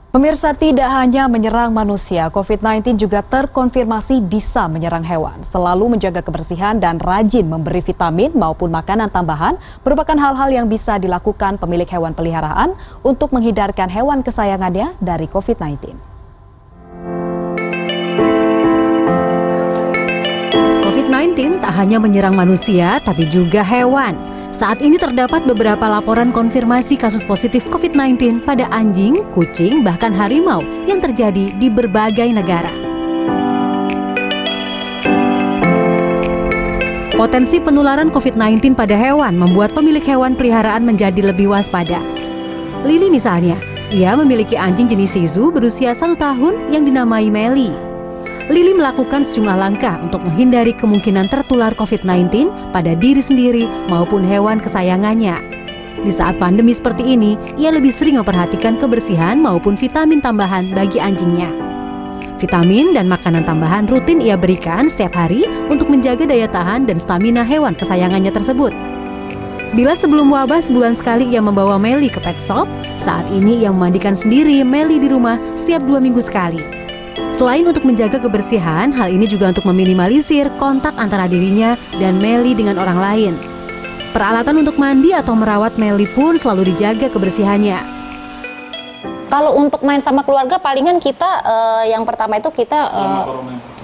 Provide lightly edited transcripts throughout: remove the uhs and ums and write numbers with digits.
Pemirsa, tidak hanya menyerang manusia, COVID-19 juga terkonfirmasi bisa menyerang hewan. Selalu menjaga kebersihan dan rajin memberi vitamin maupun makanan tambahan merupakan hal-hal yang bisa dilakukan pemilik hewan peliharaan untuk menghindarkan hewan kesayangannya dari COVID-19. COVID-19 tak hanya menyerang manusia, tapi juga hewan. Saat ini terdapat beberapa laporan konfirmasi kasus positif COVID-19 pada anjing, kucing, bahkan harimau yang terjadi di berbagai negara. Potensi penularan COVID-19 pada hewan membuat pemilik hewan peliharaan menjadi lebih waspada. Lili misalnya, ia memiliki anjing jenis Shih Tzu berusia 1 tahun yang dinamai Melly. Lili melakukan sejumlah langkah untuk menghindari kemungkinan tertular COVID-19 pada diri sendiri maupun hewan kesayangannya. Di saat pandemi seperti ini, ia lebih sering memperhatikan kebersihan maupun vitamin tambahan bagi anjingnya. Vitamin dan makanan tambahan rutin ia berikan setiap hari untuk menjaga daya tahan dan stamina hewan kesayangannya tersebut. Bila sebelum wabah sebulan sekali ia membawa Melly ke pet shop, saat ini ia memandikan sendiri Melly di rumah setiap 2 minggu sekali. Selain untuk menjaga kebersihan, hal ini juga untuk meminimalisir kontak antara dirinya dan Melly dengan orang lain. Peralatan untuk mandi atau merawat Melly pun selalu dijaga kebersihannya. Kalau untuk main sama keluarga, palingan kita yang pertama itu kita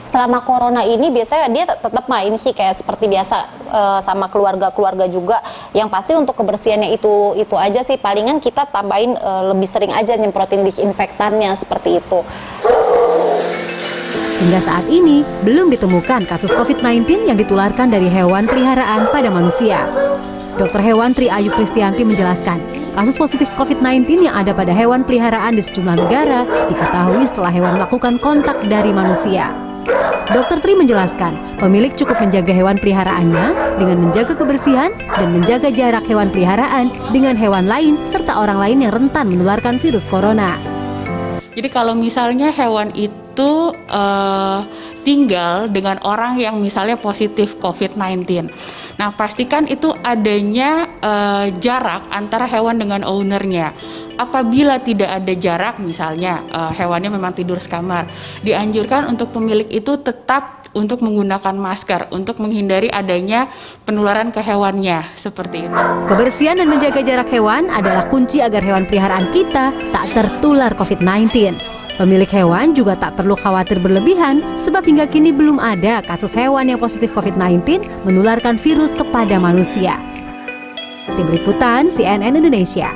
selama corona ini biasanya dia tetap main sih kayak seperti biasa sama keluarga juga. Yang pasti untuk kebersihannya itu aja sih, palingan kita tambahin lebih sering aja nyemprotin disinfektannya seperti itu. Hingga saat ini, belum ditemukan kasus COVID-19 yang ditularkan dari hewan peliharaan pada manusia. Dokter hewan Tri Ayu Kristianti menjelaskan, kasus positif COVID-19 yang ada pada hewan peliharaan di sejumlah negara diketahui setelah hewan melakukan kontak dari manusia. Dokter Tri menjelaskan, pemilik cukup menjaga hewan peliharaannya dengan menjaga kebersihan dan menjaga jarak hewan peliharaan dengan hewan lain serta orang lain yang rentan menularkan virus corona. Jadi kalau misalnya hewan itu tinggal dengan orang yang misalnya positif COVID-19, nah pastikan itu adanya jarak antara hewan dengan ownernya. Apabila tidak ada jarak, misalnya hewannya memang tidur sekamar, dianjurkan untuk pemilik itu tetap untuk menggunakan masker untuk menghindari adanya penularan ke hewannya, seperti itu. Kebersihan dan menjaga jarak hewan adalah kunci agar hewan peliharaan kita tak tertular COVID-19. Pemilik hewan juga tak perlu khawatir berlebihan sebab hingga kini belum ada kasus hewan yang positif COVID-19 menularkan virus kepada manusia. Tim Liputan CNN Indonesia.